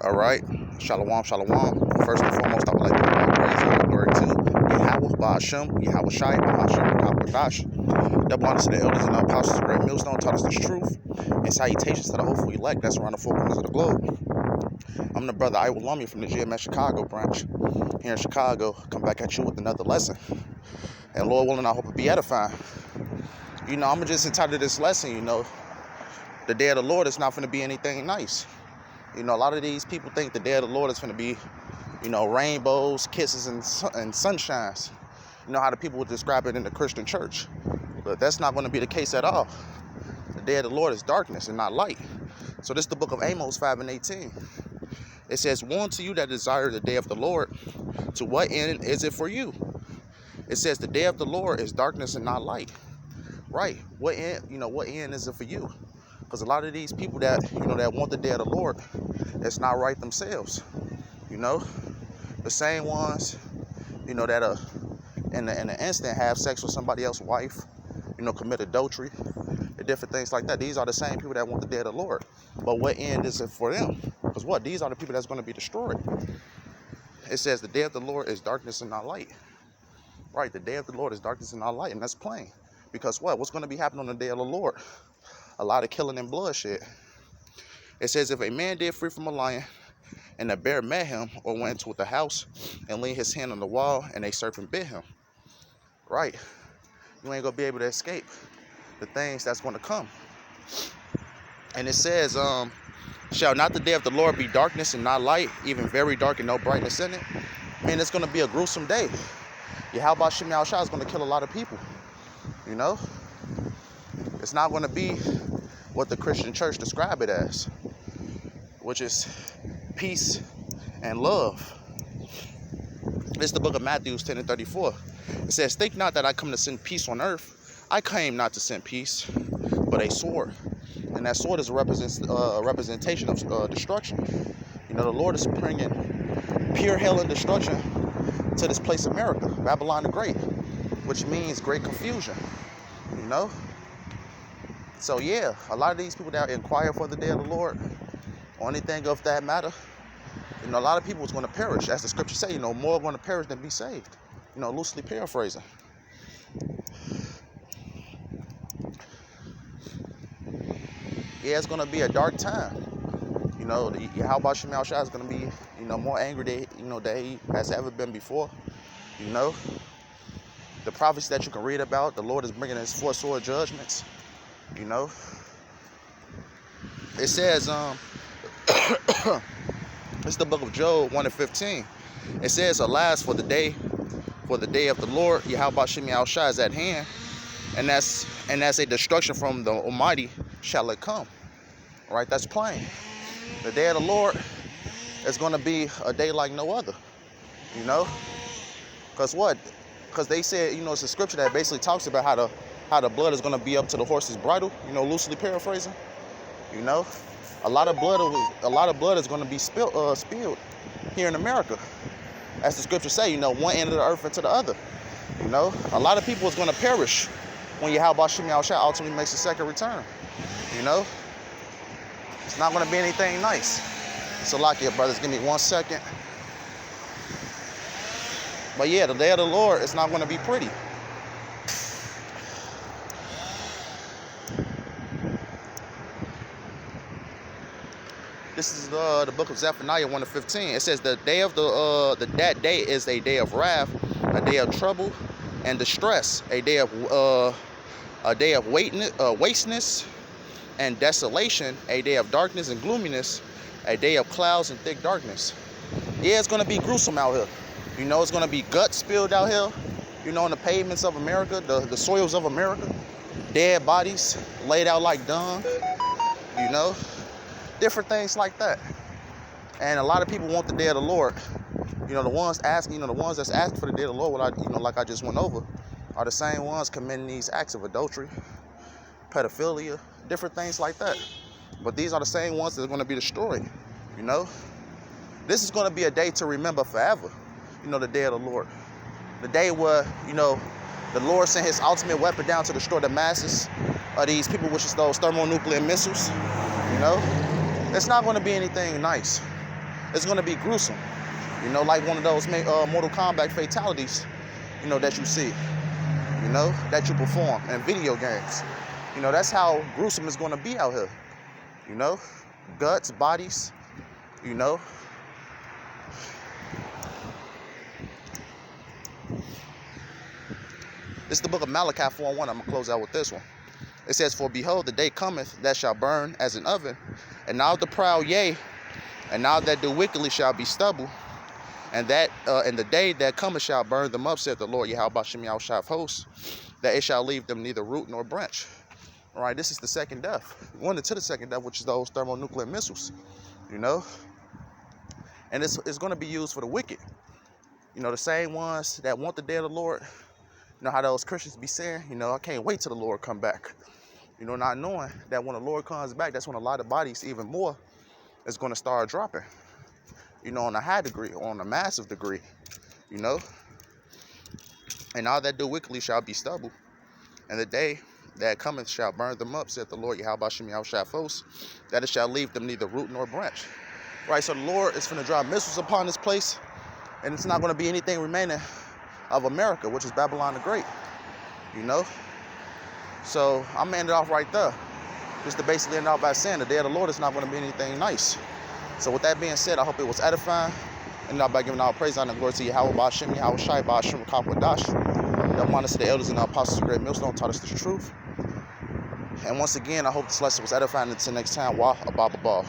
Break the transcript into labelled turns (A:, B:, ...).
A: All right. Shalom, shalom. First and foremost, I would like to give all praise and glory to YAHAWAH, BAHASHAM, YAHAWASHI, BAHASHAM, YAHAWAH. Double honors to the elders and the apostles, the great millstone taught us this truth. And salutations to the hopeful elect that's around the four corners of the globe. I'm the brother YAHAWAH from the GMS Chicago branch here in Chicago. Come back at you with another lesson. And Lord willing, I hope it be edifying. I'm just entitled this lesson, the day of the Lord is not going to be anything nice. A lot of these people think the day of the Lord is going to be, rainbows, kisses, and sunshines. How the people would describe it in the Christian church. But that's not going to be the case at all. The day of the Lord is darkness and not light. So this is the book of Amos 5:18. It says, "Woe unto you that desire the day of the Lord. To what end is it for you?" It says the day of the Lord is darkness and not light. Right. What end is it for you? Because a lot of these people that, that want the day of the Lord, it's not right themselves. The same ones, that in an instant have sex with somebody else's wife, commit adultery, and different things like that. These are the same people that want the day of the Lord. But what end is it for them? Because these are the people that's going to be destroyed. It says the day of the Lord is darkness and not light. Right, the day of the Lord is darkness and not light, and that's plain. Because what's going to be happening on the day of the Lord? A lot of killing and bloodshed. It says, if a man did free from a lion, and a bear met him, or went into the house, and laid his hand on the wall, and a serpent bit him. Right. You ain't going to be able to escape the things that's going to come. And it says, shall not the day of the Lord be darkness and not light, even very dark and no brightness in it? Man, it's going to be a gruesome day. YAHAWASHI is going to kill a lot of people. It's not going to be what the Christian church describe it as, which is peace and love. This is the book of Matthew 10:34. It says, "Think not that I come to send peace on earth. I came not to send peace, but a sword." And that sword is a representation of destruction. The Lord is bringing pure hell and destruction to this place, America, Babylon the Great, which means great confusion. So yeah, a lot of these people that inquire for the day of the Lord, or anything of that matter, a lot of people is going to perish. As the scripture say, more are going to perish than be saved. Loosely paraphrasing. Yeah, it's going to be a dark time. The YAHAWASHI is going to be, more angry than he has ever been before. The prophets that you can read about, the Lord is bringing his four sword judgments. It says, it's the book of Job 1:15. It says, "Alas, for the day of the Lord, YAHAWASHI is at hand, and as a destruction from the Almighty shall it come." Right? That's plain. The day of the Lord is going to be a day like no other. Because they said, it's a scripture that basically talks about how the blood is going to be up to the horse's bridle. Loosely paraphrasing. A lot of blood is going to be spilled here in America. As the scriptures say, one end of the earth into the other. A lot of people is going to perish when YAHAWASHI ultimately makes a second return. It's not going to be anything nice. So lock your brothers, give me 1 second. But yeah, the day of the Lord is not going to be pretty. This is the book of Zephaniah 1:15. It says that day is a day of wrath, a day of trouble and distress, a day of wasteness and desolation, a day of darkness and gloominess, a day of clouds and thick darkness. Yeah, it's going to be gruesome out here. It's going to be guts spilled out here, on the pavements of America, the soils of America, dead bodies laid out like dung, different things like that. And a lot of people want the day of the Lord. The ones asking, the ones that's asking for the day of the Lord, like I just went over, are the same ones committing these acts of adultery, pedophilia, different things like that. But these are the same ones that are going to be destroyed. This is going to be a day to remember forever. The day of the Lord. The day where, the Lord sent his ultimate weapon down to destroy the masses of these people, which is those thermonuclear missiles. It's not going to be anything nice. It's going to be gruesome. You know, like one of those Mortal Kombat fatalities, you know, that you see, you know, that you perform in video games. You know, that's how gruesome it's going to be out here. You know, guts, bodies, you know. This is the book of Malachi 4:1. I'm going to close out with this one. It says, "For behold, the day cometh that shall burn as an oven, and now the proud, yea, and now that do wickedly shall be stubble, and the day that cometh shall burn them up, saith the Lord YAHAWASHI YAHAWASHI of hosts, that it shall leave them neither root nor branch." All right, this is the second death. One into the second death, which is those thermonuclear missiles, you know. And it's going to be used for the wicked. You know, the same ones that want the day of the Lord. You know how those Christians be saying, you know, I can't wait till the Lord come back. You know, not knowing that when the Lord comes back, that's when a lot of bodies, even more, is going to start dropping. You know, on a high degree, on a massive degree, you know. And all that do wickedly shall be stubble. And the day that cometh shall burn them up, saith the Lord YAHAWASHI YAHAWASHI of hosts, that it shall leave them neither root nor branch. Right, so the Lord is going to drop missiles upon this place, and it's not going to be anything remaining of America, which is Babylon the Great, you know. So I'm ending it off right there, just to basically end off by saying the day of the Lord is not going to be anything nice. So with that being said, I hope it was edifying, and by giving all praise, honor, and glory to YAHAWAH, BAHASHAM, YAHAWASHI, BAHASHAM, YAHAWAH. That honor to the elders and the apostles of Great Millstone taught us the truth. And once again, I hope this lesson was edifying. Until next time, YAHAWAH.